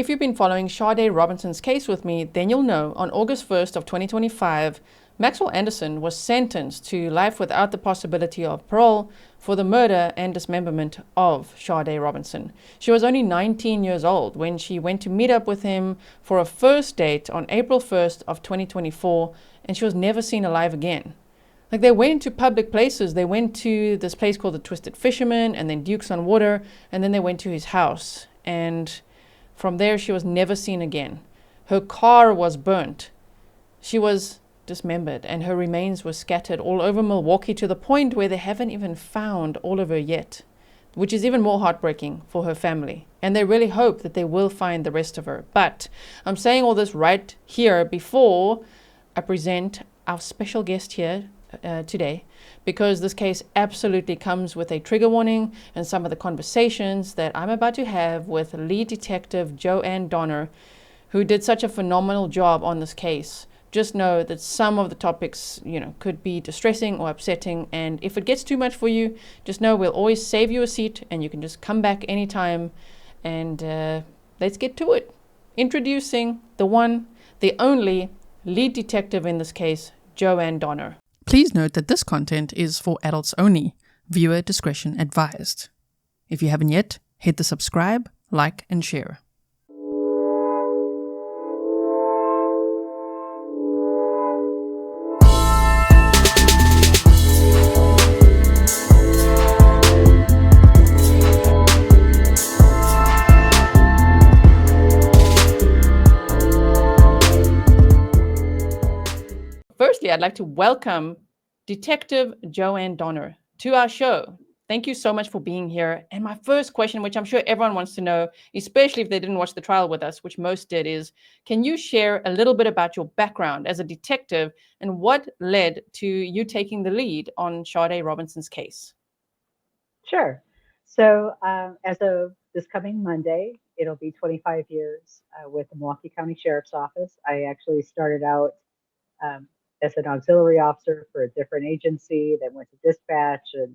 If you've been following Sade Robinson's case with me, then you'll know on August 1st of 2025, Maxwell Anderson was sentenced to life without the possibility of parole for the murder and dismemberment of Sade Robinson. She was only 19 years old when she went to meet up with him for a first date on April 1st of 2024, and she was never seen alive again. Like, they went to public places. They went to this place called the Twisted Fisherman and then Duke's on Water, and then they went to his house. And from there, she was never seen again. Her car was burnt. She was dismembered, and her remains were scattered all over Milwaukee to the point where they haven't even found all of her yet, which is even more heartbreaking for her family. And they really hope that they will find the rest of her. But I'm saying all this right here before I present our special guest here today, because this case absolutely comes with a trigger warning, and some of the conversations that I'm about to have with lead detective Joanne Donner, who did such a phenomenal job on this case. Just know that some of the topics, could be distressing or upsetting, and if it gets too much for you, just know we'll always save you a seat, and you can just come back anytime. And let's get to it. Introducing the one, the only lead detective in this case, Joanne Donner. Please note that this content is for adults only. Viewer discretion advised. If you haven't yet, hit the subscribe, like, and share. Firstly, I'd like to welcome Detective Joanne Donner to our show. Thank you so much for being here. And my first question, which I'm sure everyone wants to know, especially if they didn't watch the trial with us, which most did, is can you share a little bit about your background as a detective and what led to you taking the lead on Sade Robinson's case? Sure. So, as of this coming Monday, it'll be 25 years with the Milwaukee County Sheriff's Office. I actually started out um, as an auxiliary officer for a different agency, then went to dispatch, and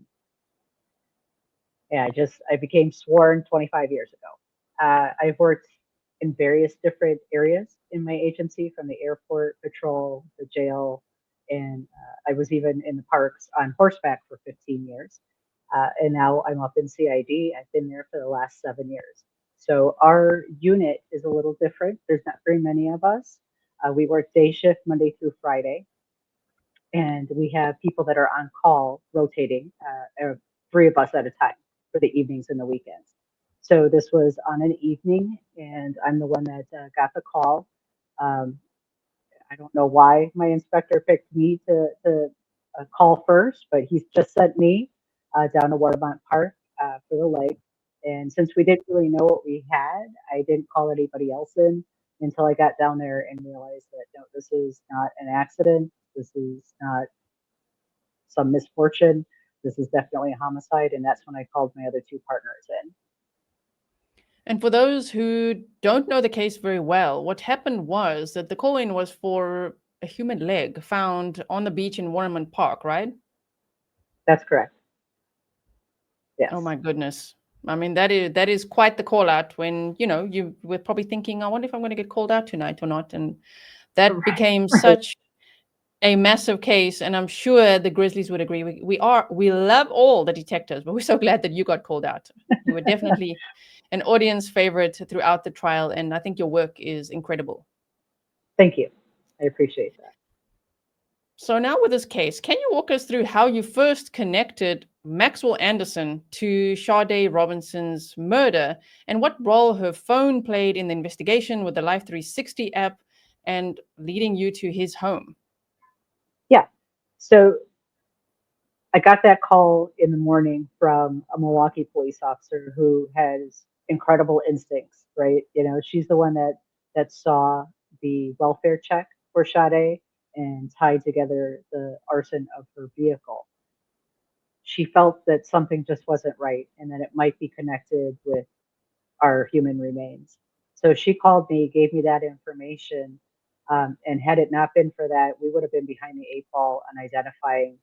yeah, I became sworn 25 years ago. I've worked in various different areas in my agency, from the airport, patrol, the jail, and I was even in the parks on horseback for 15 years. And now I'm up in CID. I've been there for the last 7 years. So our unit is a little different. There's not very many of us. We work day shift Monday through Friday, and we have people that are on call rotating, three of us at a time for the evenings and the weekends. So this was on an evening, and I'm the one that got the call. Um, I don't know why my inspector picked me to call first, but he's just sent me down to Warnimont Park for the leg. And since we didn't really know what we had, I didn't call anybody else in until I got down there and realized that no, this is not an accident. This is not some misfortune. This is definitely a homicide. And that's when I called my other two partners in. And for those who don't know the case very well, what happened was that the call-in was for a human leg found on the beach in Warnimont Park, right? That's correct. Yes. Oh my goodness. I mean, that is quite the call out when, you were probably thinking, I wonder if I'm going to get called out tonight or not. And that Right. became Right. such a massive case. And I'm sure the Grizzlies would agree. We love all the detectives, but we're so glad that you got called out. You were definitely an audience favorite throughout the trial. And I think your work is incredible. Thank you. I appreciate that. So now with this case, can you walk us through how you first connected Maxwell Anderson to Sade Robinson's murder and what role her phone played in the investigation with the Life 360 app and leading you to his home? Yeah. So I got that call in the morning from a Milwaukee police officer who has incredible instincts, right? She's the one that saw the welfare check for Sade and tied together the arson of her vehicle. She felt that something just wasn't right and that it might be connected with our human remains. So she called me, gave me that information, and had it not been for that, we would have been behind the eight ball on identifying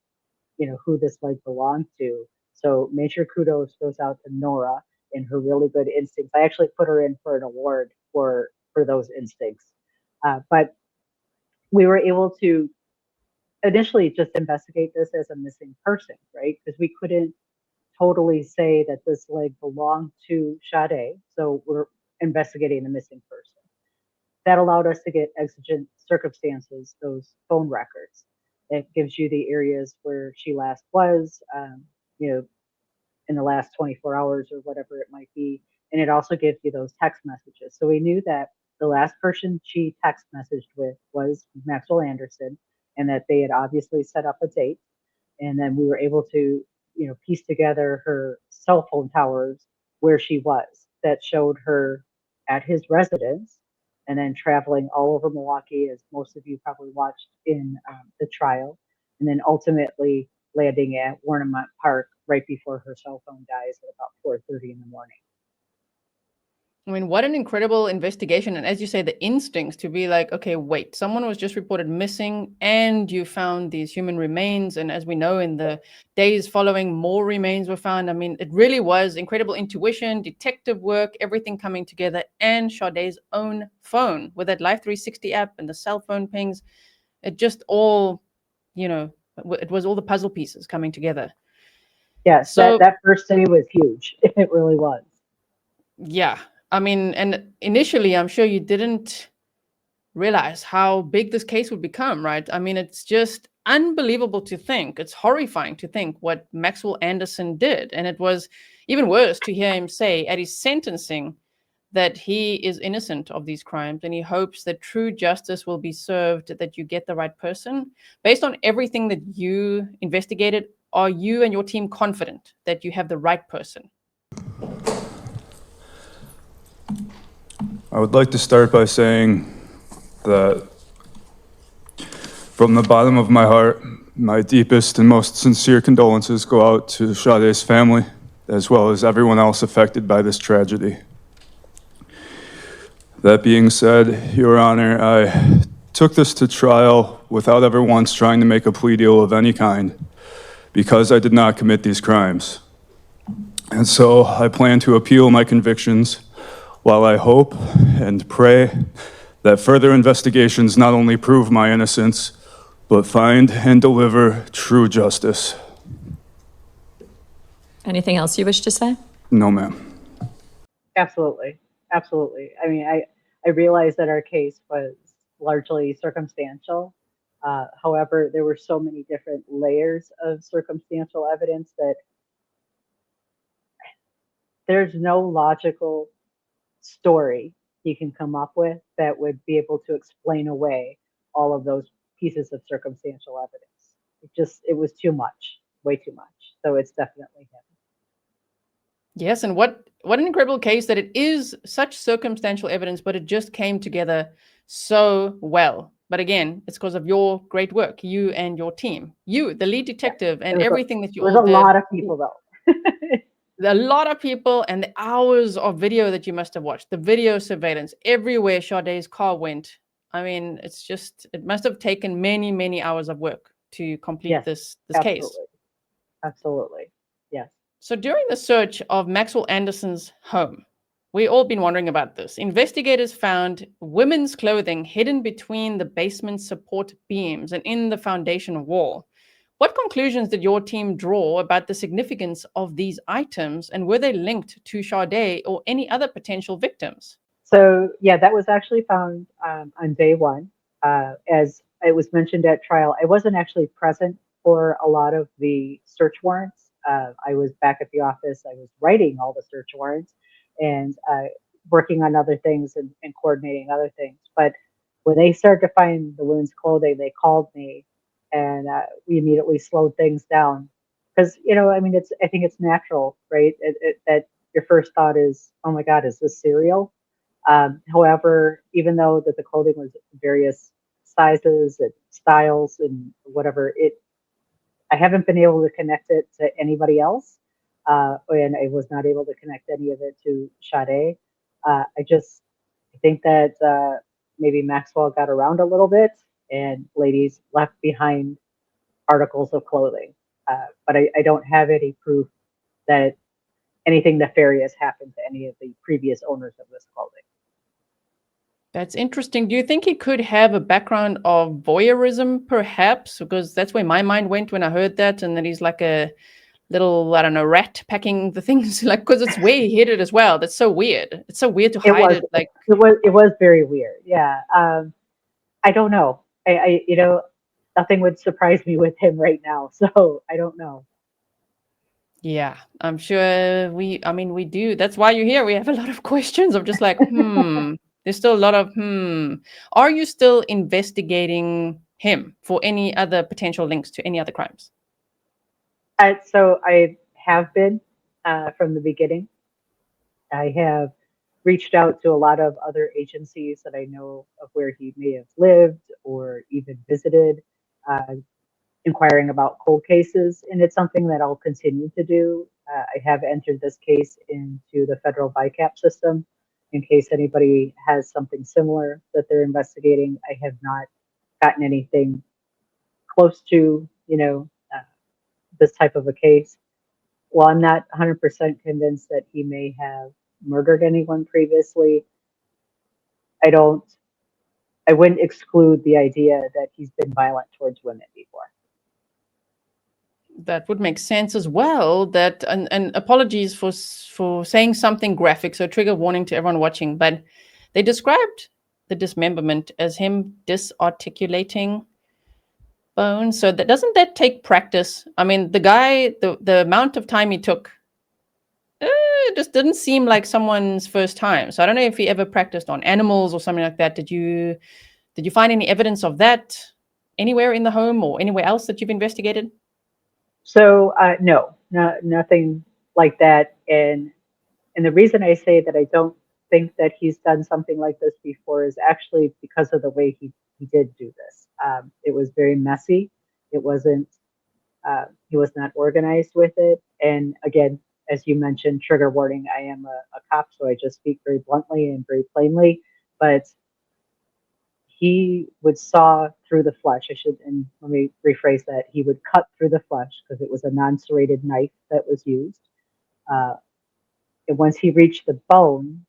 who this leg belonged to. So major kudos goes out to Nora and her really good instincts. I actually put her in for an award for those instincts. But we were able to initially just investigate this as a missing person, right? Because we couldn't totally say that this leg belonged to Sade. So we're investigating a missing person. That allowed us to get exigent circumstances, those phone records. It gives you the areas where she last was, you know, in the last 24 hours or whatever it might be. And it also gives you those text messages. So we knew that the last person she text messaged with was Maxwell Anderson, and that they had obviously set up a date. And then we were able to, piece together her cell phone towers where she was that showed her at his residence and then traveling all over Milwaukee, as most of you probably watched in the trial, and then ultimately landing at Warnimont Park right before her cell phone dies at about 4:30 in the morning. I mean, what an incredible investigation. And as you say, the instincts to be like, okay, wait, someone was just reported missing and you found these human remains. And as we know, in the days following, more remains were found. I mean, it really was incredible intuition, detective work, everything coming together, and Sade's own phone with that Life 360 app and the cell phone pings. It just all, it was all the puzzle pieces coming together. Yes, so that first day was huge. It really was. Yeah. I mean, and initially, I'm sure you didn't realize how big this case would become, right? I mean, it's just unbelievable to think. It's horrifying to think what Maxwell Anderson did. And it was even worse to hear him say at his sentencing that he is innocent of these crimes and he hopes that true justice will be served, that you get the right person. Based on everything that you investigated, are you and your team confident that you have the right person? I would like to start by saying that from the bottom of my heart, my deepest and most sincere condolences go out to Sade's family, as well as everyone else affected by this tragedy. That being said, Your Honor, I took this to trial without ever once trying to make a plea deal of any kind, because I did not commit these crimes. And so I plan to appeal my convictions, while I hope and pray that further investigations not only prove my innocence, but find and deliver true justice. Anything else you wish to say? No, ma'am. Absolutely. Absolutely. I mean, I realized that our case was largely circumstantial. However, there were so many different layers of circumstantial evidence that there's no logical story you can come up with that would be able to explain away all of those pieces of circumstantial evidence. It was too much, way too much. So it's definitely him. Yes, and what an incredible case that it is such circumstantial evidence, but it just came together so well. But again, it's because of your great work, you and your team, you, the lead detective, and everything that you all did. There's a lot of people, though. A lot of people, and the hours of video that you must have watched, the video surveillance, everywhere Sade's car went. I mean, it must have taken many, many hours of work to complete this case. Absolutely. Yes. So during the search of Maxwell Anderson's home, we all been wondering about this. Investigators found women's clothing hidden between the basement support beams and in the foundation wall. What conclusions did your team draw about the significance of these items, and were they linked to Sade or any other potential victims? So, yeah, that was actually found on day one. As it was mentioned at trial, I wasn't actually present for a lot of the search warrants. I was back at the office. I was writing all the search warrants and working on other things and coordinating other things. But when they started to find the women's clothing, they called me, and we immediately slowed things down because I mean, I think it's natural, right? That your first thought is, oh my God, is this serial? However, even though that the clothing was various sizes and styles and whatever, I haven't been able to connect it to anybody else, and I was not able to connect any of it to Sade. I think that maybe Maxwell got around a little bit, and ladies left behind articles of clothing, but I don't have any proof that anything nefarious happened to any of the previous owners of this clothing. That's interesting. Do you think he could have a background of voyeurism, perhaps? Because that's where my mind went when I heard that, and that he's like a little, I don't know, rat packing the things, like, because it's where he hid it as well. That's so weird. It's so weird to hide it. Like, it was very weird. Yeah. I don't know. You know, nothing would surprise me with him right now. So I don't know. yeah, I'm sure we do. That's why you're here. We have a lot of questions of just like, there's still a lot of, Are you still investigating him for any other potential links to any other crimes? So I have been from the beginning. I have reached out to a lot of other agencies that I know of where he may have lived or even visited, inquiring about cold cases. And it's something that I'll continue to do. I have entered this case into the federal VICAP system in case anybody has something similar that they're investigating. I have not gotten anything close to, this type of a case. Well, I'm not 100% convinced that he may have murdered anyone previously. I wouldn't exclude the idea that he's been violent towards women before. That would make sense as well. That and apologies for saying something graphic, so trigger warning to everyone watching. But they described the dismemberment as him disarticulating bones. So doesn't that take practice? I mean, the guy, the amount of time he took, it just didn't seem like someone's first time. So I don't know if he ever practiced on animals or something like that. Did you find any evidence of that anywhere in the home or anywhere else that you've investigated? So no, nothing like that. And the reason I say that I don't think that he's done something like this before is actually because of the way he did do this. It was very messy. It wasn't. He was not organized with it. And again, as you mentioned, trigger warning. I am a cop, so I just speak very bluntly and very plainly. But he would saw through the flesh. And let me rephrase that. He would cut through the flesh because it was a non-serrated knife that was used. And once he reached the bone,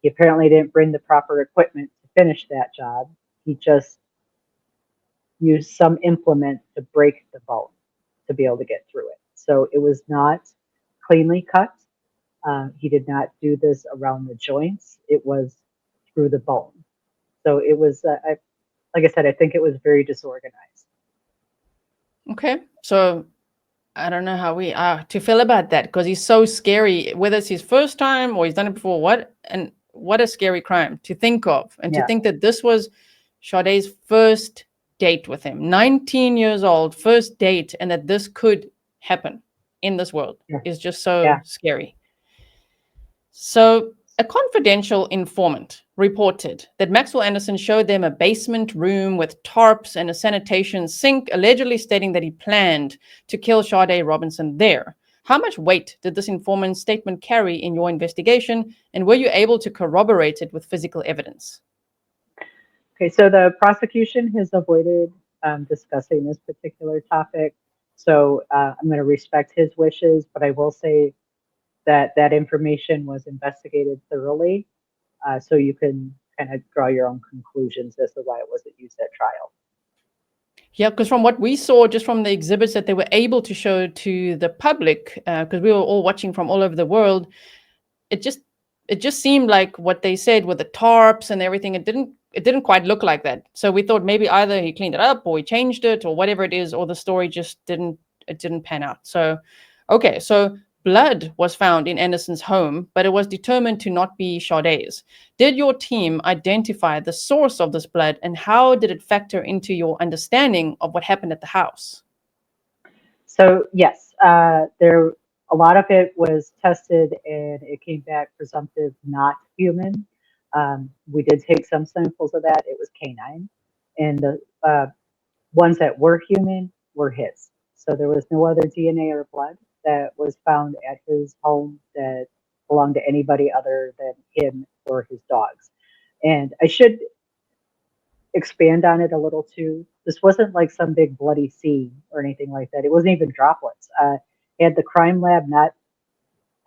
he apparently didn't bring the proper equipment to finish that job. He just used some implement to break the bone to be able to get through it. So it was not cleanly cut. He did not do this around the joints. It was through the bone. So it was, like I said, I think it was very disorganized. Okay. So I don't know how we are to feel about that because he's so scary, whether it's his first time or he's done it before. What a scary crime to think of. And to think that this was Sade's first date with him, 19 years old, first date, and that this could happen in this world is just so scary. So a confidential informant reported that Maxwell Anderson showed them a basement room with tarps and a sanitation sink, allegedly stating that he planned to kill Sade Robinson there. How much weight did this informant's statement carry in your investigation, and were you able to corroborate it with physical evidence? Okay, so the prosecution has avoided discussing this particular topic, so I'm going to respect his wishes, but I will say that information was investigated thoroughly, so you can kind of draw your own conclusions as to why it wasn't used at trial. Yeah, because from what we saw, just from the exhibits that they were able to show to the public, because we were all watching from all over the world, it just seemed like what they said with the tarps and everything. It didn't quite look like that. So we thought maybe either he cleaned it up or he changed it or whatever it is, or the story just didn't pan out. So, okay, so blood was found in Anderson's home, but it was determined to not be Sade's. Did your team identify the source of this blood, and how did it factor into your understanding of what happened at the house? So yes, a lot of it was tested and it came back presumptive not human. We did take some samples of that. It was canine, and the ones that were human were his. So there was no other DNA or blood that was found at his home that belonged to anybody other than him or his dogs. And I should expand on it a little too. This wasn't like some big bloody scene or anything like that. It wasn't even droplets. Had the crime lab not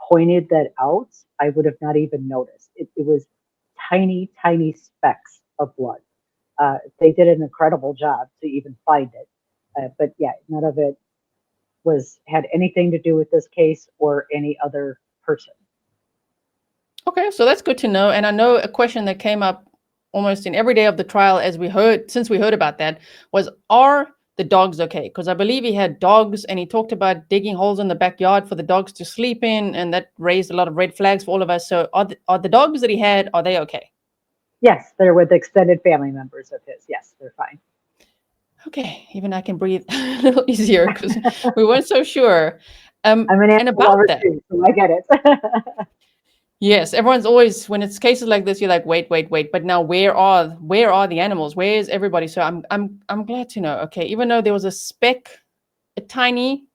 pointed that out, I would have not even noticed. It was tiny, tiny specks of blood. They did an incredible job to even find it. But yeah, none of it had anything to do with this case or any other person. Okay, so that's good to know. And I know a question that came up almost in every day of the trial, since we heard about that, was, are the dogs okay? Because I believe he had dogs, and he talked about digging holes in the backyard for the dogs to sleep in, and that raised a lot of red flags for all of us. So are the dogs that he had, are they okay? Yes, they're with extended family members of his. Yes, they're fine. Okay, even I can breathe a little easier, because we weren't so sure. I'm an And animal about lover that, too, so I get it. yes, everyone's always, when it's cases like this, you're like, wait, but now where are the animals? Where is everybody? So I'm glad to know. Okay, even though there was a speck, a tiny,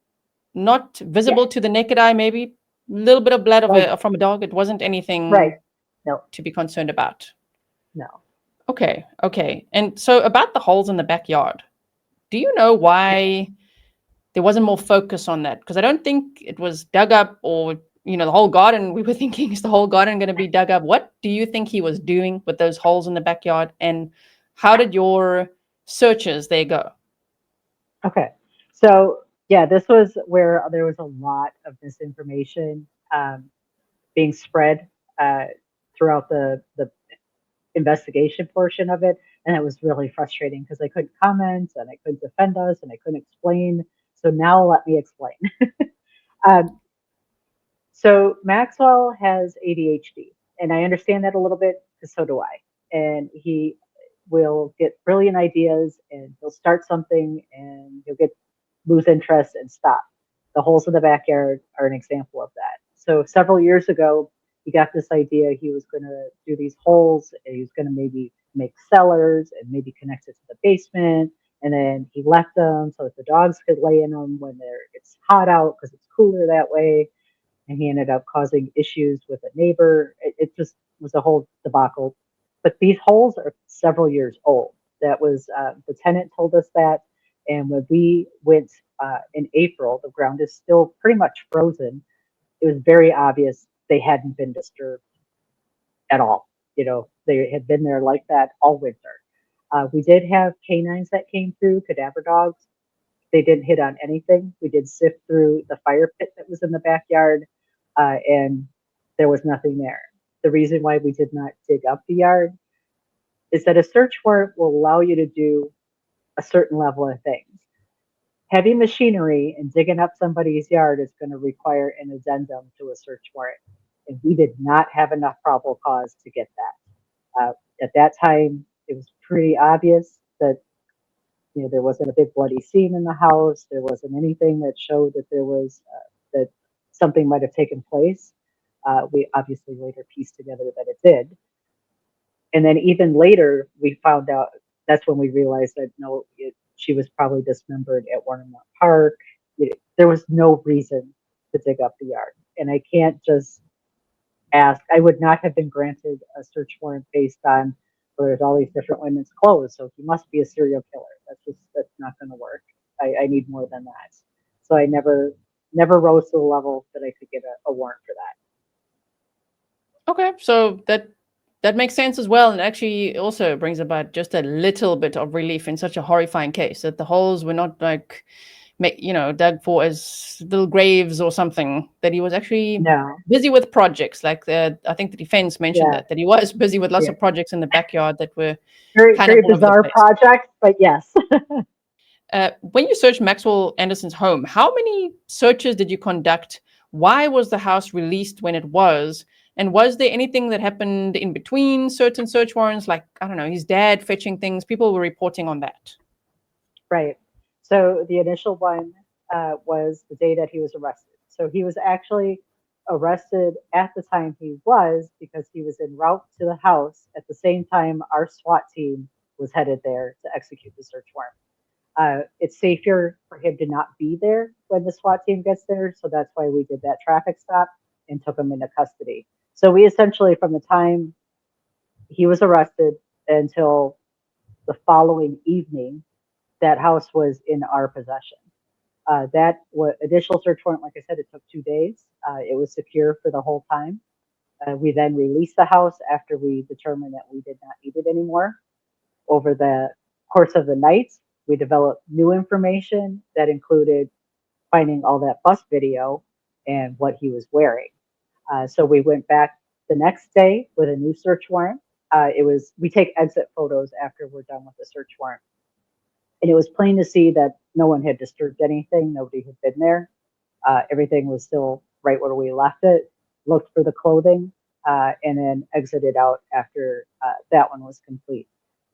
not visible Yes, to the naked eye, maybe a little bit of blood like from a dog. It wasn't anything right. No, to be concerned about. no. Okay. And so about the holes in the backyard, do you know why there wasn't more focus on that? Because I don't think it was dug up, or the whole garden. We were thinking, is the whole garden going to be dug up? What do you think he was doing with those holes in the backyard, and how did your searches there go? Okay. So yeah, this was where there was a lot of misinformation being spread uh, throughout the investigation portion of it, and it was really frustrating because I couldn't comment and I couldn't defend us and I couldn't explain. So now let me explain. um, so Maxwell has ADHD, and I understand that a little bit because so do I. And he will get brilliant ideas and he'll start something and he'll lose interest and stop. The holes in the backyard are an example of that. So several years ago, he got this idea he was going to do these holes and he was going to maybe make cellars and maybe connect it to the basement. And then he left them so that the dogs could lay in them when it's hot out because it's cooler that way. And he ended up causing issues with a neighbor. It just was a whole debacle. But these holes are several years old. That was the tenant told us that, and when we went in April, the ground is still pretty much frozen. It was very obvious they hadn't been disturbed at all. They had been there like that all winter. We did have canines that came through, cadaver dogs. They didn't hit on anything. We did sift through the fire pit that was in the backyard, and there was nothing there. The reason why we did not dig up the yard is that a search warrant will allow you to do a certain level of things. Heavy machinery and digging up somebody's yard is going to require an addendum to a search warrant. And we did not have enough probable cause to get that. At that time, it was pretty obvious that there wasn't a big bloody scene in the house. There wasn't anything that showed that that something might have taken place. We obviously later pieced together that it did. And then even later, we found out, that's when we realized that no, she was probably dismembered at Warnimont Park. There was no reason to dig up the yard. And I can't just ask, I would not have been granted a search warrant based on where there's all these different women's clothes. So he must be a serial killer. That's not going to work. I need more than that. So I never rose to the level that I could get a warrant for that. Okay, so that makes sense as well, and actually also brings about just a little bit of relief in such a horrifying case, that the holes were not like dug for as little graves or something, that he was actually No. busy with projects. Like I think the defense mentioned Yeah. that he was busy with lots Yeah. of projects in the backyard that were Very, kind very of all over the bizarre place. project, but yes. When you searched Maxwell Anderson's home, how many searches did you conduct? Why was the house released when it was? And was there anything that happened in between certain search warrants, like, I don't know, his dad fetching things? People were reporting on that. Right. So the initial one was the day that he was arrested. So he was actually arrested at the time he was, because he was en route to the house at the same time our SWAT team was headed there to execute the search warrant. It's safer for him to not be there when the SWAT team gets there. So that's why we did that traffic stop and took him into custody. So we essentially, from the time he was arrested until the following evening, that house was in our possession. Initial search warrant, like I said, it took 2 days. It was secure for the whole time. We then released the house after we determined that we did not need it anymore. Over the course of the night, we developed new information that included finding all that bus video and what he was wearing. So we went back the next day with a new search warrant. We take exit photos after we're done with the search warrant. And it was plain to see that no one had disturbed anything. Nobody had been there. Everything was still right where we left it. Looked for the clothing, and then exited out after that one was complete.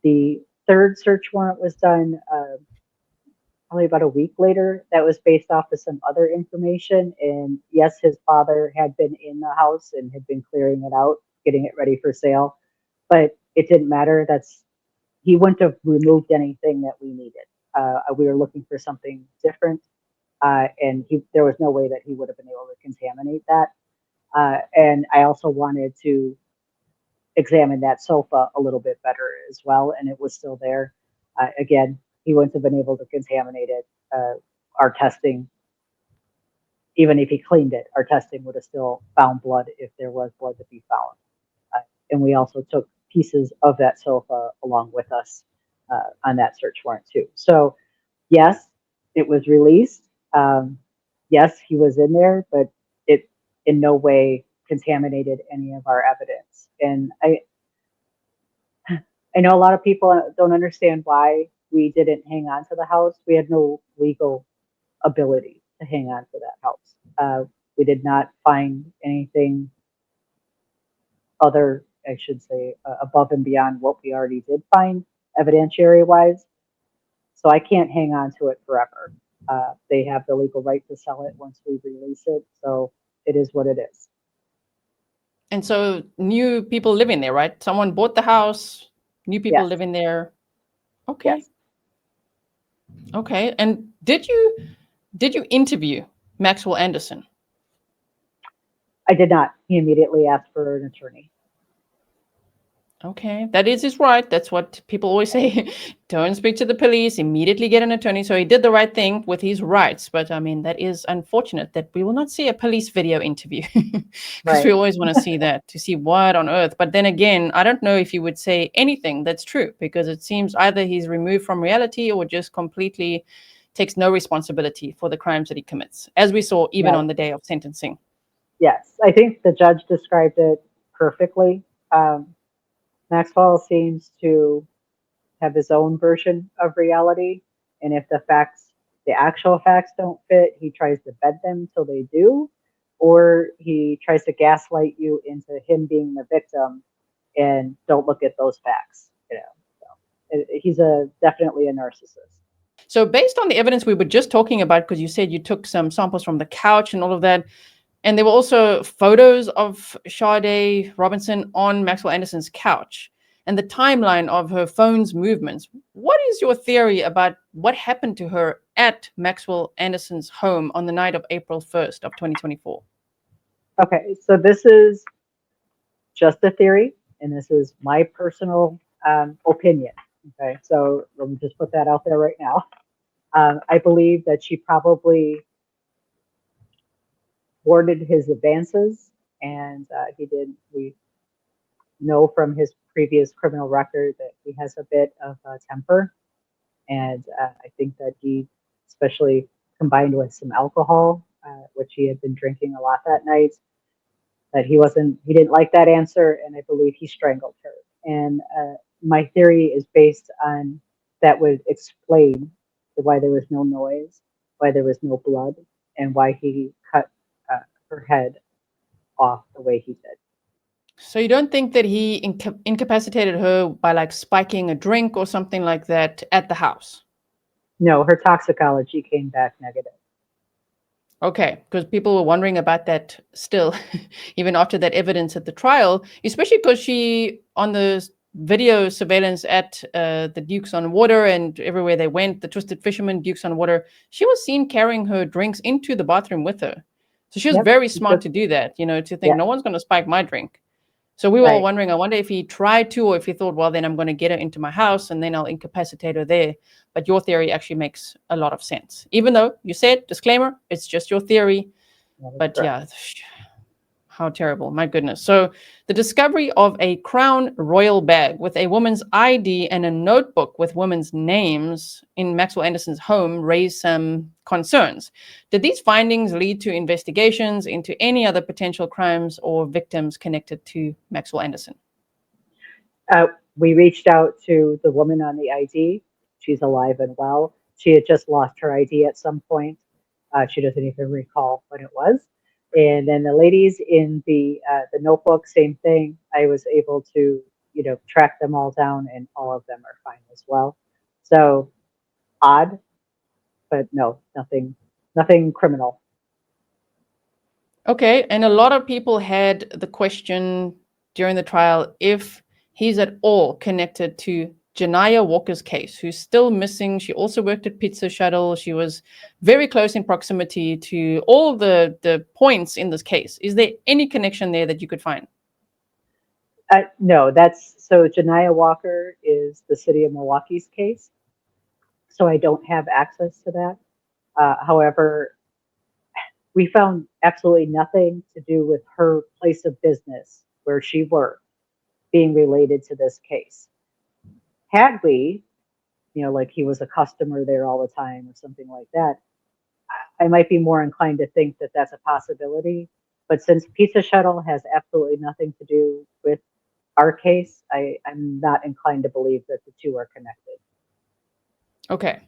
The third search warrant was done probably about a week later. That was based off of some other information. And yes, his father had been in the house and had been clearing it out, getting it ready for sale. But it didn't matter. He wouldn't have removed anything that we needed. We were looking for something different, and there was no way that he would have been able to contaminate that. And I also wanted to examine that sofa a little bit better as well, and it was still there. Again, he wouldn't have been able to contaminate it. Our testing, even if he cleaned it, our testing would have still found blood if there was blood to be found. And we also took pieces of that sofa along with us on that search warrant too. So yes, it was released. Yes, he was in there, but it in no way contaminated any of our evidence. And I know a lot of people don't understand why we didn't hang on to the house. We had no legal ability to hang on to that house. We did not find anything other, I should say, above and beyond what we already did find evidentiary wise. So I can't hang on to it forever. They have the legal right to sell it once we release it. So it is what it is. And so new people living there, right? Someone bought the house, new people Yes. living there. Okay. Yes. Okay. And did you interview Maxwell Anderson? I did not. He immediately asked for an attorney. Okay, that is his right. That's what people always say. Don't speak to the police, immediately get an attorney. So he did the right thing with his rights. But I mean, that is unfortunate that we will not see a police video interview because we always want to see that, to see what on earth. But then again, I don't know if you would say anything that's true, because it seems either he's removed from reality or just completely takes no responsibility for the crimes that he commits, as we saw even on the day of sentencing. Yes, I think the judge described it perfectly. Maxwell seems to have his own version of reality, and if the actual facts don't fit, he tries to bend them till they do, or he tries to gaslight you into him being the victim and don't look at those facts. So he's definitely a narcissist. So based on the evidence we were just talking about, because you said you took some samples from the couch and all of that, and there were also photos of Sade Robinson on Maxwell Anderson's couch and the timeline of her phone's movements. What is your theory about what happened to her at Maxwell Anderson's home on the night of April 1st of 2024? Okay, so this is just a theory, and this is my personal opinion. Okay, so let me just put that out there right now. I believe that she probably thwarted his advances, and we know from his previous criminal record that he has a bit of a temper, and I think that he, especially combined with some alcohol, which he had been drinking a lot that night, that he didn't like that answer, and I believe he strangled her. And my theory is based on that would explain why there was no noise, why there was no blood, and why he cut her head off the way he did. So you don't think that he incapacitated her by like spiking a drink or something like that at the house? No, her toxicology came back negative. Okay, because people were wondering about that still, even after that evidence at the trial, especially because she, on the video surveillance at the Dukes on Water and everywhere they went, the Twisted Fisherman, Dukes on Water, she was seen carrying her drinks into the bathroom with her. So she was very smart to do that, to think no one's going to spike my drink. So we were all Right. wondering, I wonder if he tried to, or if he thought, well, then I'm going to get her into my house and then I'll incapacitate her there. But your theory actually makes a lot of sense. Even though you said, disclaimer, it's just your theory. That is But correct. yeah, how terrible. My goodness. So the discovery of a Crown Royal bag with a woman's ID and a notebook with women's names in Maxwell Anderson's home raised some concerns. Did these findings lead to investigations into any other potential crimes or victims connected to Maxwell Anderson? We reached out to the woman on the ID. She's alive and well. She had just lost her ID at some point. She doesn't even recall when it was. And then the ladies in the notebook, same thing. I was able to, track them all down, and all of them are fine as well. So odd, but no, nothing criminal. Okay, and a lot of people had the question during the trial if he's at all connected to Janiyah Walker's case, who's still missing. She also worked at Pizza Shuttle. She was very close in proximity to all the points in this case. Is there any connection there that you could find? No, so Janiyah Walker is the city of Milwaukee's case. So I don't have access to that. However, we found absolutely nothing to do with her place of business where she worked being related to this case. Had we, like he was a customer there all the time or something like that, I might be more inclined to think that that's a possibility. But since Pizza Shuttle has absolutely nothing to do with our case, I'm not inclined to believe that the two are connected. Okay.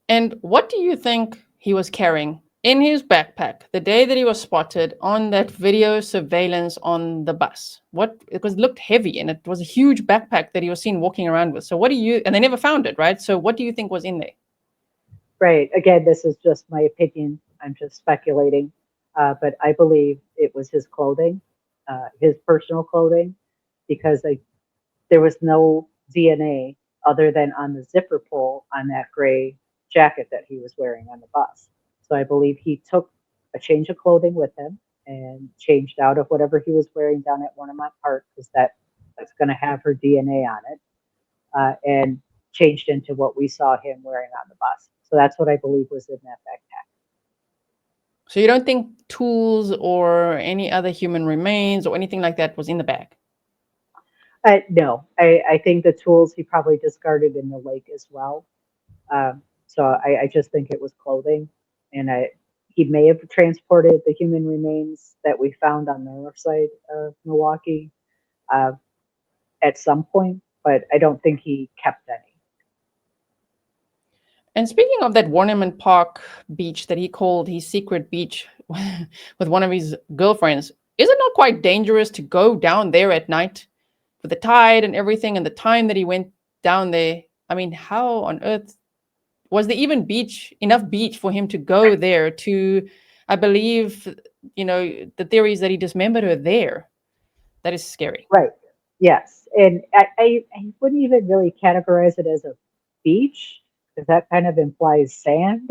And what do you think he was carrying in his backpack the day that he was spotted on that video surveillance on the bus? It looked heavy, and it was a huge backpack that he was seen walking around with. So and they never found it, right? So what do you think was in there? Right. Again, this is just my opinion. I'm just speculating. But I believe it was his clothing, his personal clothing, because there was no DNA other than on the zipper pull on that gray jacket that he was wearing on the bus. So I believe he took a change of clothing with him and changed out of whatever he was wearing down at Warnimont Park, because that's going to have her DNA on it, and changed into what we saw him wearing on the bus. So that's what I believe was in that backpack. So you don't think tools or any other human remains or anything like that was in the bag? No, I think the tools he probably discarded in the lake as well. So I just think it was clothing, and he may have transported the human remains that we found on the north side of Milwaukee at some point, but I don't think he kept any. And speaking of that Warnimont Park beach that he called his secret beach with one of his girlfriends, is it not quite dangerous to go down there at night with the tide and everything and the time that he went down there? I mean, how on earth was there even enough beach for him to go there to, I believe, the theory is that he dismembered her there. That is scary. Right. Yes. And I wouldn't even really categorize it as a beach, because that kind of implies sand.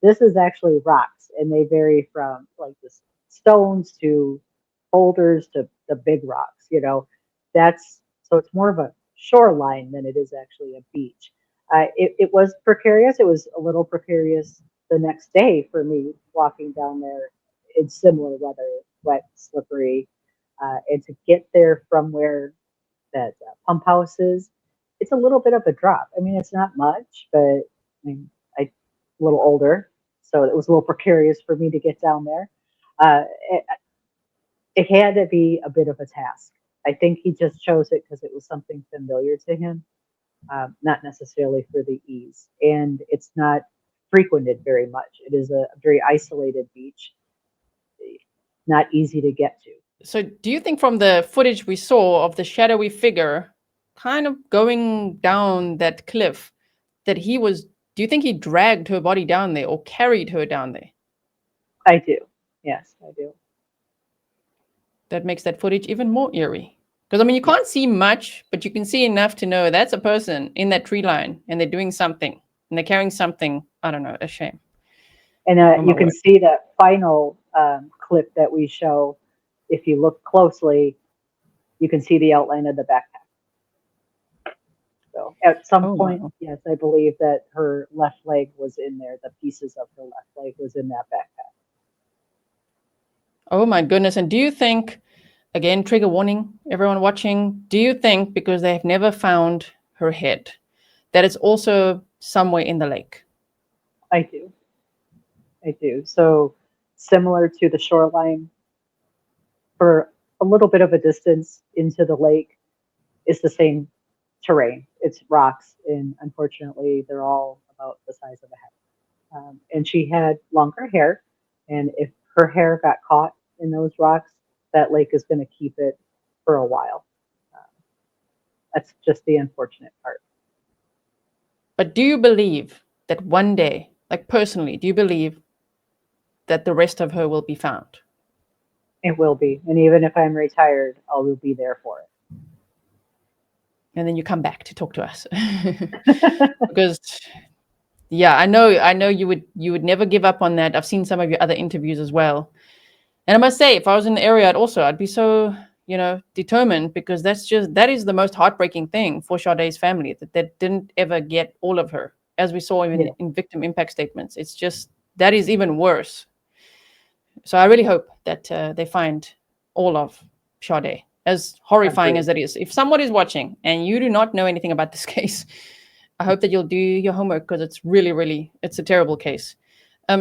This is actually rocks, and they vary from like the stones to boulders to the big rocks. So it's more of a shoreline than it is actually a beach. It was precarious. It was a little precarious the next day for me walking down there in similar weather, wet, slippery, and to get there from where that pump house is, it's a little bit of a drop. I mean, it's not much, but I'm a little older, so it was a little precarious for me to get down there. It had to be a bit of a task. I think he just chose it because it was something familiar to him, not necessarily for the ease. And it's not frequented very much. It is a very isolated beach, not easy to get to. So do you think from the footage we saw of the shadowy figure kind of going down that cliff that do you think he dragged her body down there or carried her down there? I do. Yes, I do. That makes that footage even more eerie. Because, I mean, you can't see much, but you can see enough to know that's a person in that tree line and they're doing something and they're carrying something. I don't know, a shame. And you can see that final clip that we show. If you look closely, you can see the outline of the backpack. So at some Oh, point, wow. yes, I believe that her left leg was in there. The pieces of her left leg was in that backpack. Oh my goodness. And do you think, again, trigger warning, everyone watching, do you think because they have never found her head, that it's also somewhere in the lake? I do. I do. So similar to the shoreline, for a little bit of a distance into the lake is the same terrain. It's rocks, and unfortunately, they're all about the size of a head. And she had longer hair, and if her hair got caught in those rocks, that lake is going to keep it for a while. That's just the unfortunate part. But do you believe that one day, like personally, do you believe that the rest of her will be found? It will be, and even if I'm retired, I will be there for And then you come back to talk to us. it. Because yeah, I know you would never give up on that. I've seen some of your other interviews as well. And I must say, if I was in the area, I'd be so, determined, because that is the most heartbreaking thing for Sade's family, that they didn't ever get all of her, as we saw even Yeah, in victim impact statements. It's just, that is even worse. So I really hope that they find all of Sade, as horrifying as agreed. that is. If someone is watching and you do not know anything about this case, I hope that you'll do your homework, because it's really, really, it's a terrible case.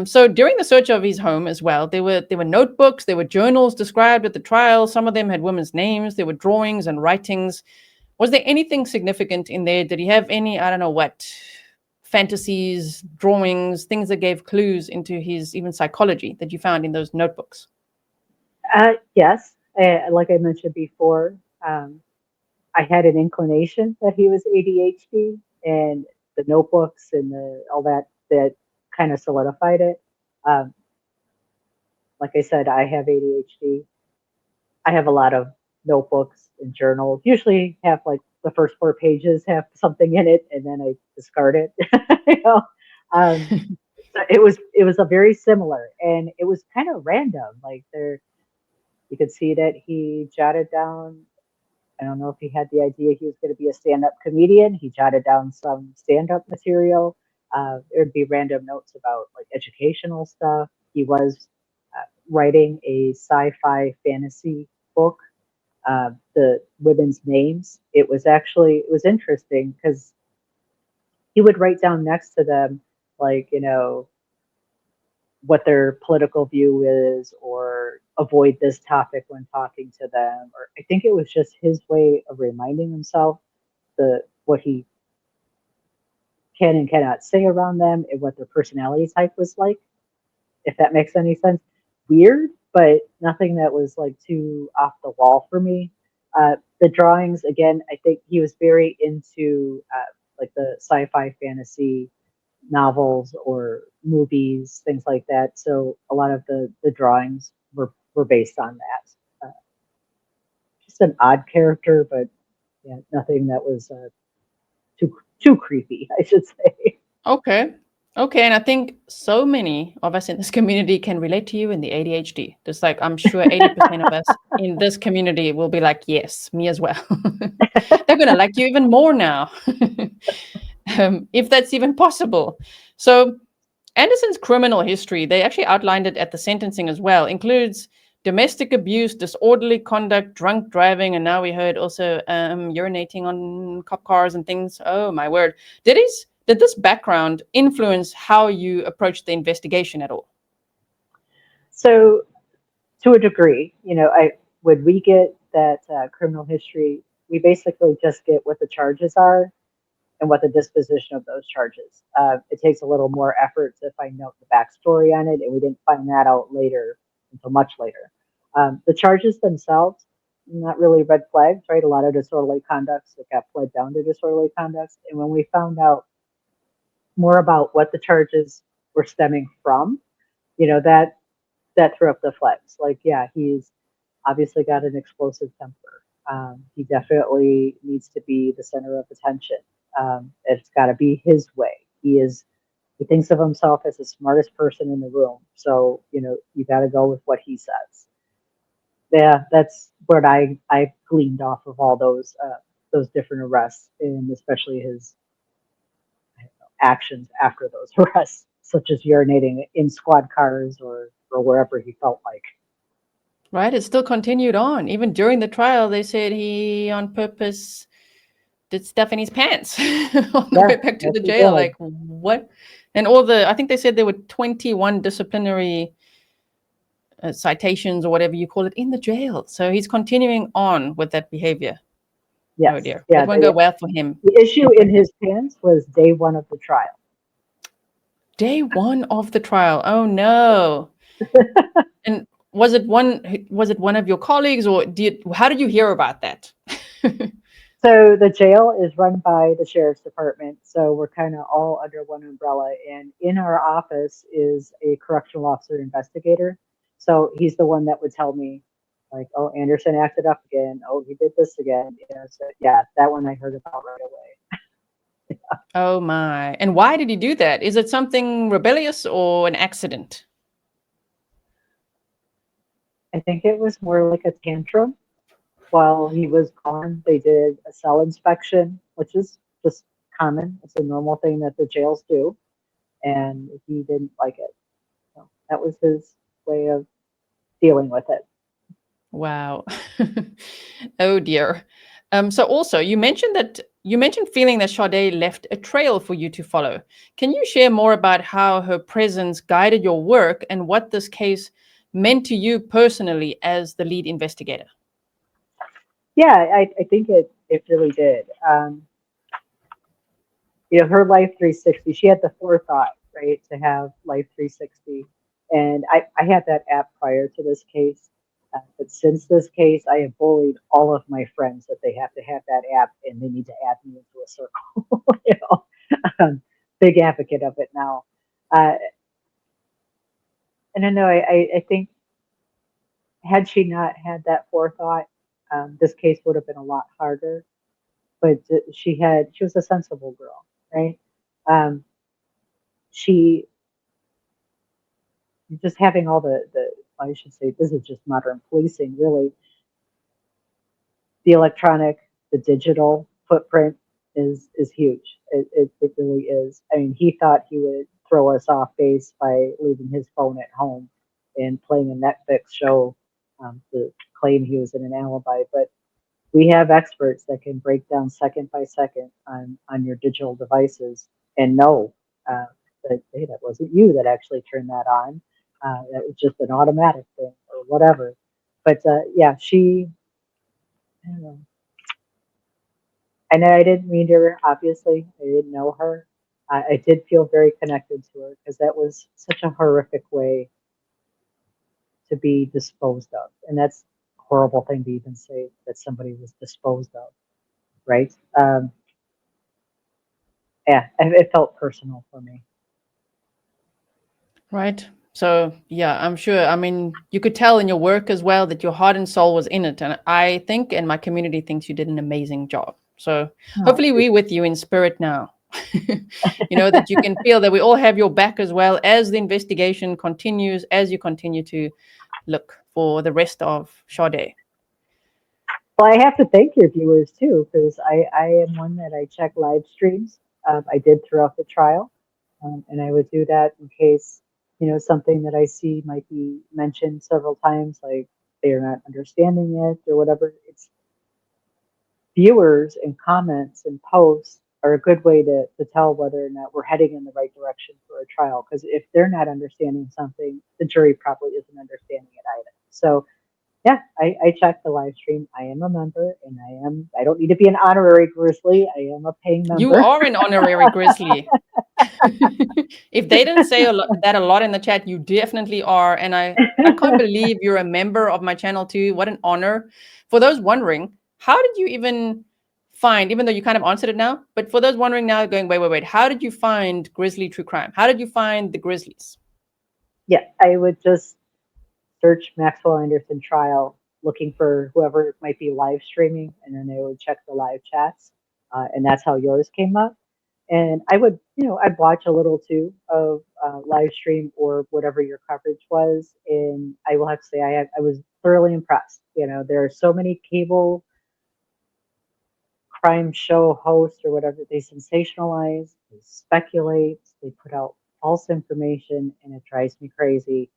So during the search of his home as well, there were notebooks, there were journals described at the trial. Some of them had women's names. There were drawings and writings. Was there anything significant in there? Did he have any, I don't know what, fantasies, drawings, things that gave clues into his even psychology that you found in those notebooks? Yes, like I mentioned before, I had an inclination that he was ADHD, and the notebooks and all that kind of solidified it. Um, like I said, I have ADHD. I have a lot of notebooks and journals. Usually, have like the first 4 pages have something in it, and then I discard it. you know, um, so it was a very similar, and it was kind of random. Like there, you could see that he jotted down. I don't know if he had the idea he was going to be a stand-up comedian. He jotted down some stand-up material. There'd be random notes about like educational stuff. He was writing a sci-fi fantasy book. The women's names. It was interesting because he would write down next to them, like, what their political view is, or avoid this topic when talking to them. Or I think it was just his way of reminding himself what he can and cannot say around them, and what their personality type was like, if that makes any sense. Weird, but nothing that was like too off the wall for me. The drawings, again, I think he was very into like the sci-fi fantasy novels or movies, things like that. So a lot of the drawings were based on that. Just an odd character, but yeah, nothing that was too creepy, I should say. Okay. Okay. And I think so many of us in this community can relate to you in the ADHD. Just like I'm sure 80% of us in this community will be like, yes, me as well. They're going to like you even more now, if that's even possible. So, Anderson's criminal history, they actually outlined it at the sentencing as well, includes domestic abuse, disorderly conduct, drunk driving, and now we heard also urinating on cop cars and things. Oh my word. Did this background influence how you approached the investigation at all? So to a degree, I when we get that criminal history, we basically just get what the charges are and what the disposition of those charges. It takes a little more effort to find out the backstory on it, and we didn't find that out later until much later. The charges themselves, not really red flags, right? A lot of disorderly conducts that got pled down to disorderly conducts, and when we found out more about what the charges were stemming from, that threw up the flags. Like, yeah, he's obviously got an explosive temper. He definitely needs to be the center of attention. It's got to be his way. He thinks of himself as the smartest person in the room. So, you got to go with what he says. Yeah, that's what I gleaned off of all those different arrests, and especially his actions after those arrests, such as urinating in squad cars or wherever he felt like. Right? It still continued on. Even during the trial, they said he on purpose did stuff in his pants on the Yeah, way back to yes, the he jail. did. Like, what? And I think they said there were 21 disciplinary citations or whatever you call it in the jail. So he's continuing on with that behavior. Oh Yes, dear. yeah. It won't go well for him. The issue in his pants was day one of the trial. Day one of the trial. Oh no. And was it one of your colleagues, or how did you hear about that? So the jail is run by the sheriff's department, so we're kind of all under one umbrella. And in our office is a correctional officer investigator. So he's the one that would tell me, like, "Oh, Anderson acted up again. Oh, he did this again." You know, so yeah, that one I heard about right away. Oh my. And why did he do that? Is it something rebellious or an accident? I think it was more like a tantrum. While he was gone, they did a cell inspection, which is just common. It's a normal thing that the jails do, and he didn't like it. So that was his way of dealing with it. Wow. Oh dear. So also you mentioned feeling that Sade left a trail for you to follow. Can you share more about how her presence guided your work and what this case meant to you personally as the lead investigator? Yeah, I think it really did. You know, her Life 360, she had the forethought, right, to have Life 360. And I had that app prior to this case. But since this case, I have bullied all of my friends that they have to have that app and they need to add me into a circle. You know, big advocate of it now. Uh, and I know I think had she not had that forethought, this case would have been a lot harder. But she was a sensible girl, right? Um, she just having all the I should say this is just modern policing, really. The electronic, the digital footprint is huge. It really is. I mean, he thought he would throw us off base by leaving his phone at home and playing a Netflix show to claim he was in an alibi. But we have experts that can break down second by second on your digital devices and know uh, that hey, that wasn't you that actually turned that on. That was just an automatic thing or whatever. But yeah, she. I don't know. I know I didn't meet her. Obviously, I didn't know her. I did feel very connected to her because that was such a horrific way to be disposed of, and that's a horrible thing to even say that somebody was disposed of, right? Yeah, it felt personal for me. Right. So, yeah, I'm sure. I mean, you could tell in your work as well that your heart and soul was in it. And I think, and my community thinks you did an amazing job. So, Oh, hopefully, we're with you in spirit now. That you can feel that we all have your back as well as the investigation continues, as you continue to look for the rest of Sade. well, I have to thank your viewers too, because I am one that I check live streams. I did throughout the trial, and I would do that in case something that I see might be mentioned several times, like they are not understanding it or whatever. It's viewers and comments and posts are a good way to tell whether or not we're heading in the right direction for a trial. Because if they're not understanding something, the jury probably isn't understanding it either. So yeah, I check the live stream. I am a member, and I don't need to be an honorary Grizzly. I am a paying You member. are an honorary Grizzly. If they didn't say that a lot in the chat, you definitely are. And I can't believe you're a member of my channel too. What an honor. For those wondering, how did you even find, even though you kind of answered it now, but for those wondering now, going, wait, how did you find Grizzly True Crime? How did you find the Grizzlies? Yeah, I would just search Maxwell Anderson trial, looking for whoever might be live streaming, and then I would check the live chats, and that's how yours came up. And I would, I'd watch a little too of live stream or whatever your coverage was. And I will have to say, I was thoroughly impressed. There are so many cable crime show hosts or whatever, they sensationalize, they speculate, they put out false information, and it drives me crazy.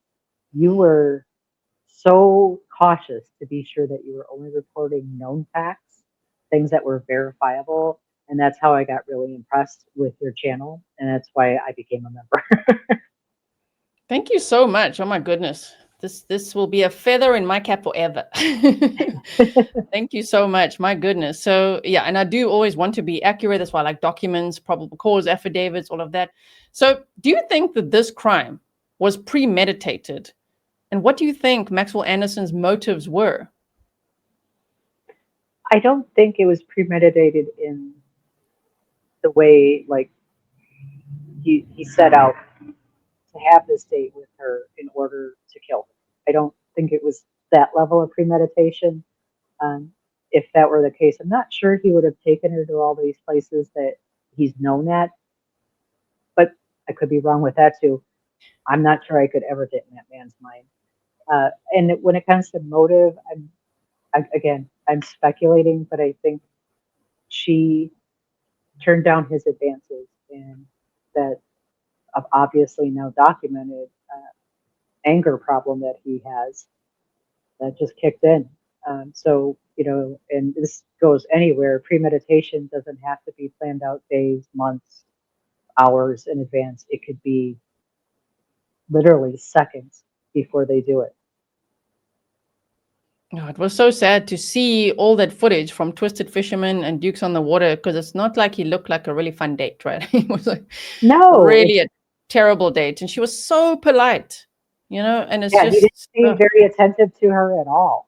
You were so cautious to be sure that you were only reporting known facts, things that were verifiable. And that's how I got really impressed with your channel. And that's why I became a member. Thank you so much. Oh my goodness. This will be a feather in my cap forever. Thank you so much. My goodness. So yeah, and I do always want to be accurate. That's why I like documents, probable cause affidavits, all of that. So do you think that this crime was premeditated? And what do you think Maxwell Anderson's motives were? I don't think it was premeditated in the way, like, he set out to have this date with her in order to kill her. I don't think it was that level of premeditation. If that were the case, I'm not sure he would have taken her to all these places that he's known at, but I could be wrong with that too. I'm not sure I could ever get in that man's mind. And when it comes to motive, I'm speculating, but I think she turned down his advances, and that obviously now documented anger problem that he has that just kicked in. So, and this goes anywhere. Premeditation doesn't have to be planned out days, months, hours in advance. It could be literally seconds before they do it. Oh, it was so sad to see all that footage from Twisted Fisherman and Dukes on the Water, because it's not like he looked like a really fun date, right? He was like really a terrible date. And she was so polite, and it's he didn't seem very attentive to her at all.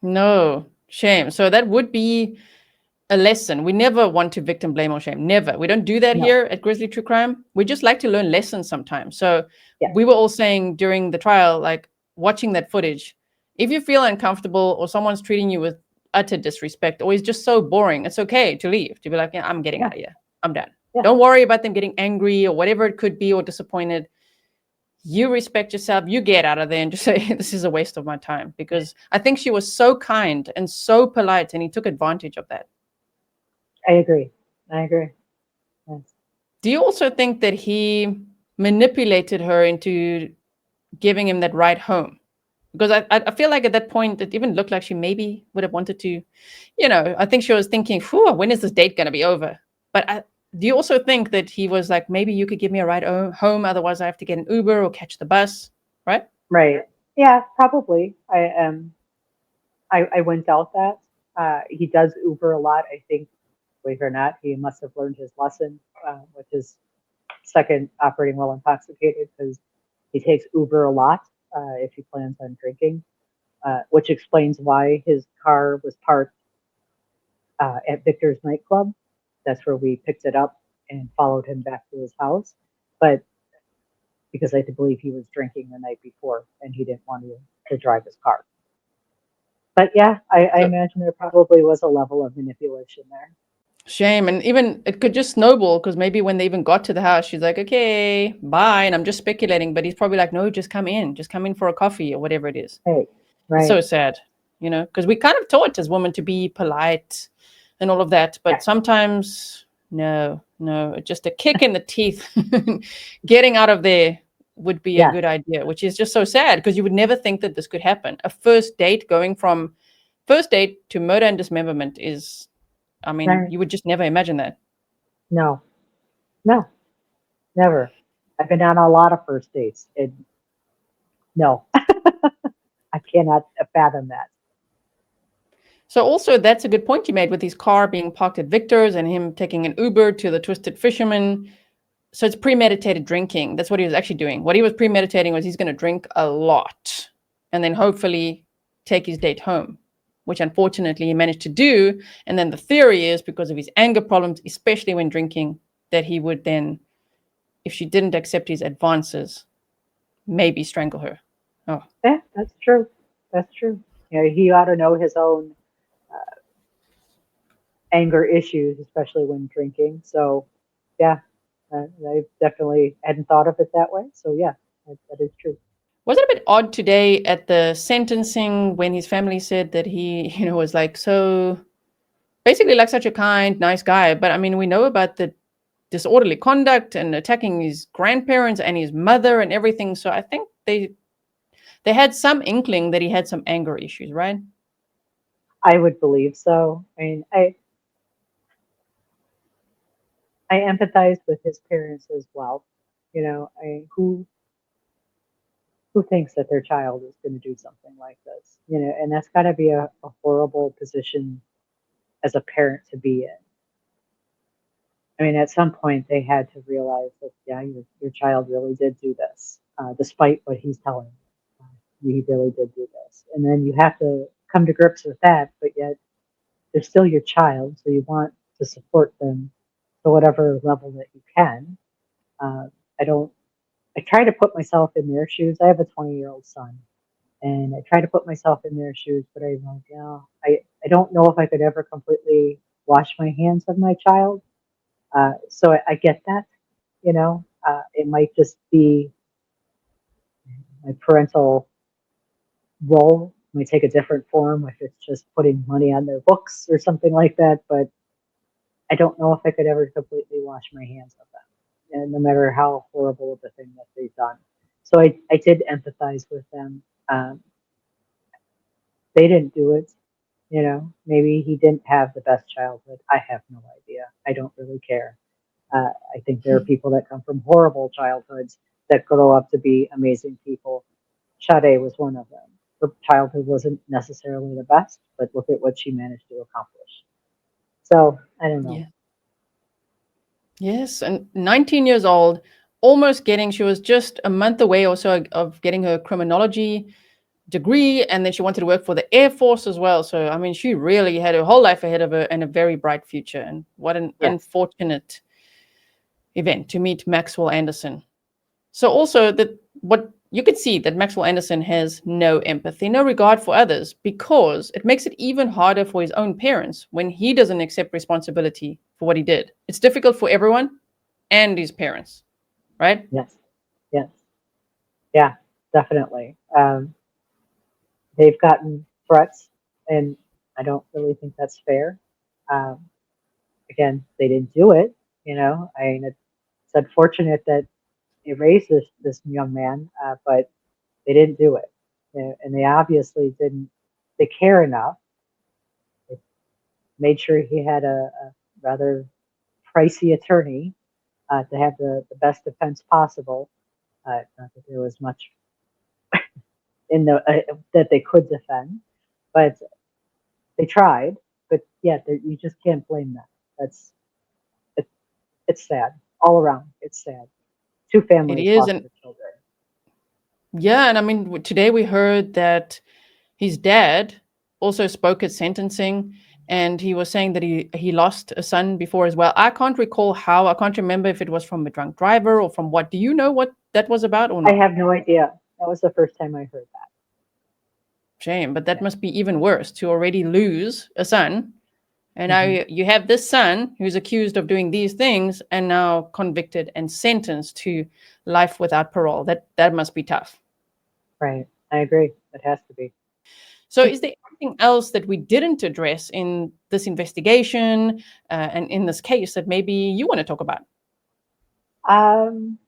No, shame. So that would be a lesson. We never want to victim blame or shame. Never. We don't do that here at Grizzly True Crime. We just like to learn lessons sometimes. So we were all saying during the trial, like watching that footage, if you feel uncomfortable or someone's treating you with utter disrespect or is just so boring, it's okay to leave, to be like, I'm getting out of here. I'm done. Don't worry about them getting angry or whatever it could be or disappointed. You respect yourself, you get out of there and just say, this is a waste of my time. Because I think she was so kind and so polite, and he took advantage of that. I agree. Yes. Do you also think that he manipulated her into giving him that ride home? Because I feel like at that point, it even looked like she maybe would have wanted to, I think she was thinking, when is this date going to be over? But do you also think that he was like, maybe you could give me a ride home, otherwise I have to get an Uber or catch the bus, right? Right. Yeah, probably. I wouldn't doubt that. He does Uber a lot. I think, believe it or not, he must have learned his lesson with his second operating while intoxicated, because he takes Uber a lot if he plans on drinking, which explains why his car was parked at Victor's nightclub. That's where we picked it up and followed him back to his house. But because I believe he was drinking the night before and he didn't want to drive his car. But yeah, I imagine there probably was a level of manipulation there. Shame. And even it could just snowball, because maybe when they even got to the house, she's like, okay, bye. And I'm just speculating, but he's probably like, no, just come in for a coffee or whatever it is. Right. It's so sad, because we kind of taught as women to be polite and all of that. But sometimes, no, just a kick in the teeth, getting out of there would be a good idea, which is just so sad, because you would never think that this could happen. A first date, going from first date to murder and dismemberment is, you would just never imagine that. No, never. I've been on a lot of first dates. No, I cannot fathom that. So also, that's a good point you made with his car being parked at Victor's and him taking an Uber to the Twisted Fisherman. So it's premeditated drinking. That's what he was actually doing. What he was premeditating was he's going to drink a lot and then hopefully take his date home, which unfortunately he managed to do. And then the theory is, because of his anger problems, especially when drinking, that he would then, if she didn't accept his advances, maybe strangle her. Oh, yeah, that's true. He ought to know his own anger issues, especially when drinking. So, yeah, I definitely hadn't thought of it that way. So, yeah, that is true. Was it a bit odd today at the sentencing when his family said that he, was like so basically like such a kind, nice guy. But I mean, we know about the disorderly conduct and attacking his grandparents and his mother and everything. So I think they had some inkling that he had some anger issues, right? I would believe so. I mean, I empathize with his parents as well. Who thinks that their child is going to do something like this? And that's got to be a horrible position as a parent to be in. I mean, at some point they had to realize that, yeah, your child really did do this, despite what he's telling you. He really did do this. And then you have to come to grips with that, but yet they're still your child, so you want to support them to whatever level that you can. Uh, I don't, I try to put myself in their shoes. I have a 20-year-old son, and I try to put myself in their shoes, but I'm like, I don't know if I could ever completely wash my hands of my child. So I get that, it might just be my parental role might take a different form if it's just putting money on their books or something like that. But I don't know if I could ever completely wash my hands of them, and no matter how horrible of a thing that they've done. So I did empathize with them. They didn't do it, maybe he didn't have the best childhood. I have no idea. I don't really care. I think there are people that come from horrible childhoods that grow up to be amazing people. Sade was one of them. Her childhood wasn't necessarily the best, but look at what she managed to accomplish. So I don't know. Yeah. Yes, and 19 years old, almost getting, she was just a month away or so of getting her criminology degree, and then she wanted to work for the Air Force as well. So, I mean, she really had her whole life ahead of her and a very bright future. And what an unfortunate event to meet Maxwell Anderson. So also that what you could see that Maxwell Anderson has no empathy, no regard for others, because it makes it even harder for his own parents when he doesn't accept responsibility for what he did. It's difficult for everyone and his parents, right? Yes, yes, yeah, definitely. They've gotten threats, and I don't really think that's fair. Um, Again, they didn't do it. I mean, it's unfortunate that they raised this young man, but they didn't do it, and they obviously didn't. They care enough. They made sure he had a rather pricey attorney to have the best defense possible. Not that there was much in the that they could defend, but they tried. But yeah, you just can't blame them. It, it's sad all around. It's sad. Two It families is. lost And their children. yeah, and I mean, today we heard that his dad also spoke at sentencing, and he was saying that he lost a son before as well. I can't recall how. I can't remember if it was from a drunk driver or from what. Do you know what that was about or I not? have no idea. That was the first time I heard that. Shame, but that Yeah. must be even worse to already lose a son. And now Hmm. you have this son who's accused of doing these things and now convicted and sentenced to life without parole. That must be tough. Right. I agree. It has to be. So, is there anything else that we didn't address in this investigation and in this case that maybe you want to talk about? Um,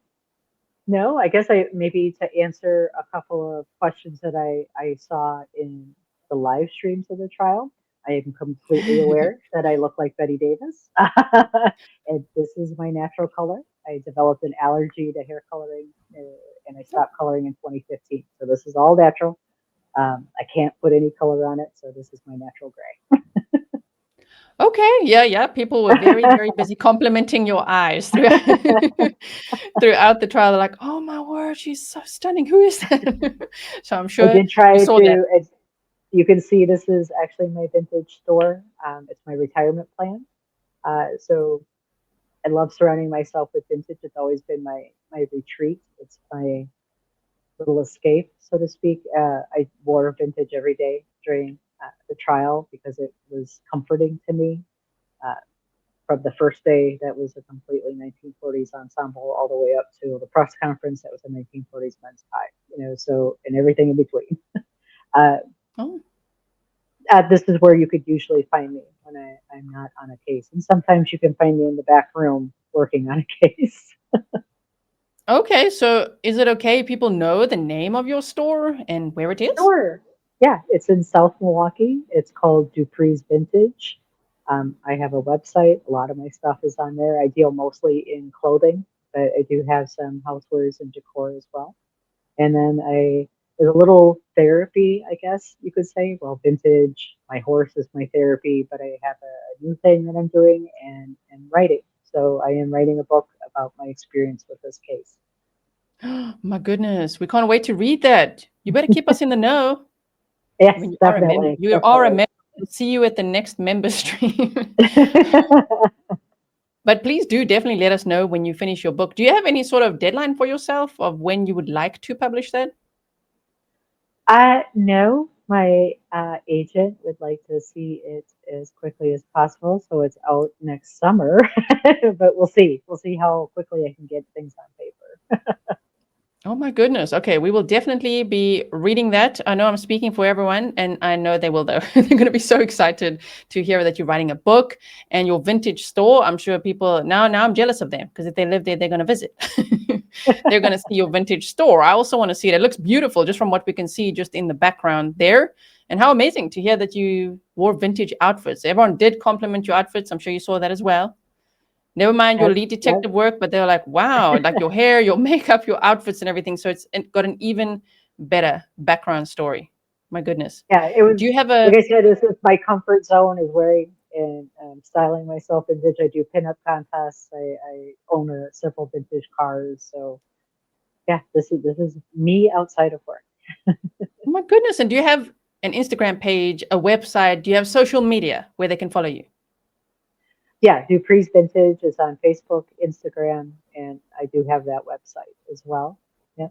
no, I guess I maybe to answer a couple of questions that I saw in the live streams of the trial. I am completely aware that I look like Betty Davis, and this is my natural color. I developed an allergy to hair coloring, and I stopped coloring in 2015. So this is all natural. I can't put any color on it, so this is my natural gray. Okay, yeah. People were very, very busy complimenting your eyes throughout, throughout the trial. They're like, "Oh my word, she's so stunning. Who is that?" So I'm I sure did you try saw that. to. You can see this is actually my vintage store. It's my retirement plan. So I love surrounding myself with vintage. It's always been my retreat. It's my little escape, so to speak. I wore vintage every day during the trial because it was comforting to me. from the first day that was a completely 1940s ensemble all the way up to the press conference that was a 1940s men's pie, so, and everything in between. Uh, Oh, this is where you could usually find me when I'm not on a case. And sometimes you can find me in the back room working on a case. okay. So is it okay if people know the name of your store and where it is? Sure. Yeah, it's in South Milwaukee. It's called Dupree's Vintage. I have a website. A lot of my stuff is on there. I deal mostly in clothing, but I do have some housewares and decor as well. And then there's a little therapy, I guess you could say. Well, vintage, my horse is my therapy, but I have a new thing that I'm doing and writing. So I am writing a book about my experience with this case. My goodness, we can't wait to read that. You better keep us in the know. Yes, When you definitely. are a member. We'll see you at the next member stream. But please do definitely let us know when you finish your book. Do you have any sort of deadline for yourself of when you would like to publish that? No, my agent would like to see it as quickly as possible, so it's out next summer. But we'll see. We'll see how quickly I can get things on paper. Oh my goodness. Okay, we will definitely be reading that. I know I'm speaking for everyone, and I know they will though. They're going to be so excited to hear that you're writing a book and your vintage store. I'm sure people now I'm jealous of them because if they live there, they're going to visit. They're going to see your vintage store. I also want to see it. It looks beautiful just from what we can see just in the background there. And how amazing to hear that you wore vintage outfits. Everyone did compliment your outfits. I'm sure you saw that as well. Never mind your lead detective work, but they're like, wow, like your hair, your makeup, your outfits and everything. So it's got an even better background story. My goodness. Yeah, it was, Do you have like I said, this is my comfort zone is wearing and styling myself in vintage. I do pinup contests. I own several vintage cars. So yeah, this is me outside of work. Oh my goodness. And do you have an Instagram page, a website? Do you have social media where they can follow you? Yeah, Dupree's Vintage is on Facebook, Instagram, and I do have that website as well. Yeah.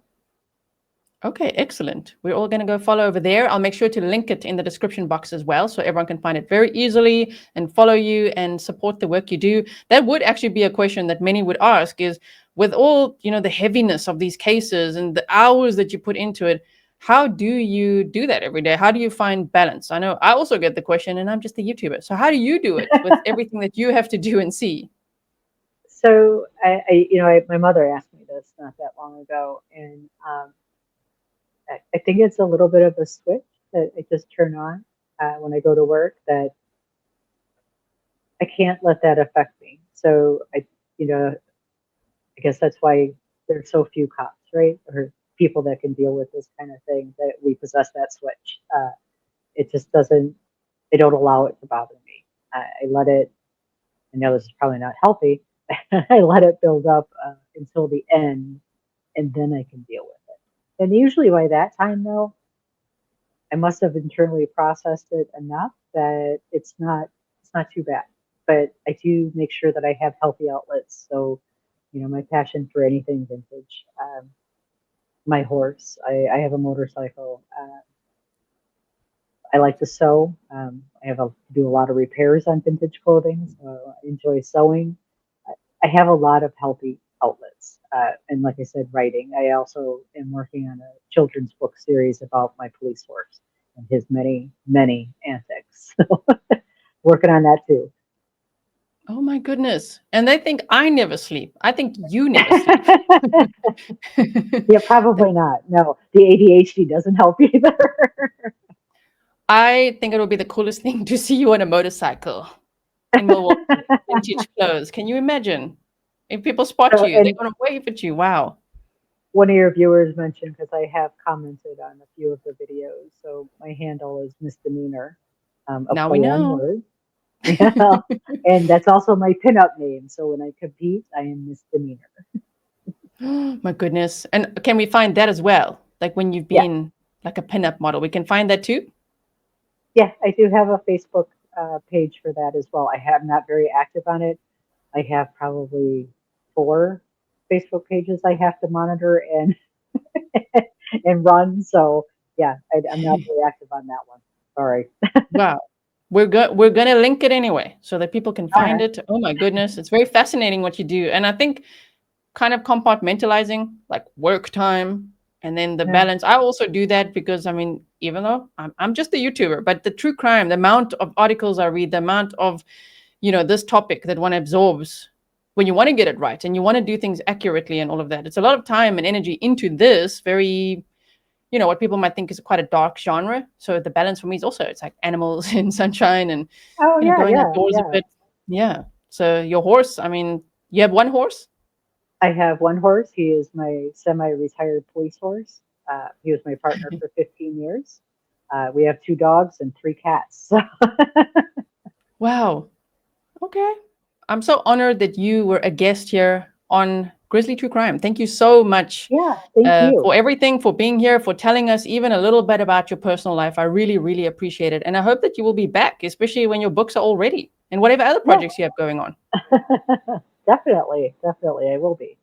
Okay, excellent. We're all going to go follow over there. I'll make sure to link it in the description box as well so everyone can find it very easily and follow you and support the work you do. That would actually be a question that many would ask is with all, the heaviness of these cases and the hours that you put into it, how do you do that every day? How do you find balance? I know I also get the question and I'm just a YouTuber. So how do you do it with everything that you have to do and see? So my mother asked me this not that long ago, and I think it's a little bit of a switch that I just turn on when I go to work that I can't let that affect me. So I guess that's why there's so few cops, right? Or people that can deal with this kind of thing, that we possess that switch. It just doesn't, I don't allow it to bother me. I let it, I know this is probably not healthy. I let it build up until the end, and then I can deal with it. And usually by that time, though, I must have internally processed it enough that it's not too bad. But I do make sure that I have healthy outlets. So, my passion for anything vintage, my horse, I have a motorcycle. I like to sew. I do a lot of repairs on vintage clothing. So I enjoy sewing. I have a lot of healthy outlets. And like I said, writing. I also am working on a children's book series about my police horse and his many, many antics. So working on that too. Oh my goodness. And they think I never sleep. I think you never sleep. Yeah, probably not. No, the ADHD doesn't help either. I think it would be the coolest thing to see you on a motorcycle in Milwaukee, vintage clothes. Can you imagine? If people spot So, you, they're and going to wave at you. Wow. one of your viewers mentioned, because I have commented on a few of the videos, so my handle is misdemeanor, a Now we play on know. words. Yeah. And that's also my pinup name. So when I compete, I am misdemeanor. My goodness. And can we find that as well? Like when you've Yeah. been like a pinup model, we can find that too? Yeah, I do have a Facebook page for that as well. I'm not very active on it. I have probably 4 Facebook pages I have to monitor and and run. So yeah, I'm not very active on that one. Sorry. Wow. we're gonna link it anyway so that people can All find right. it. Oh my goodness, it's very fascinating what you do, and I think kind of compartmentalizing like work time and then the Yeah. balance. I also do that because I mean, even though I'm just a YouTuber, but the true crime, the amount of articles I read, the amount of this topic that one absorbs when you want to get it right and you want to do things accurately and all of that. It's a lot of time and energy into this very, what people might think is quite a dark genre. So the balance for me is also, it's like animals in sunshine and, Oh yeah, going yeah, outdoors a yeah. bit. Yeah. So your horse, I mean, you have one horse? I have one horse. He is my semi-retired police horse. He was my partner for 15 years. We have 2 dogs and 3 cats. So Wow. Okay. I'm so honored that you were a guest here on Grizzly True Crime. Thank you so much yeah, thank you. for everything, for being here, for telling us even a little bit about your personal life. I really, really appreciate it. And I hope that you will be back, especially when your books are all ready and whatever other Yeah, projects you have going on. definitely, definitely, I will be.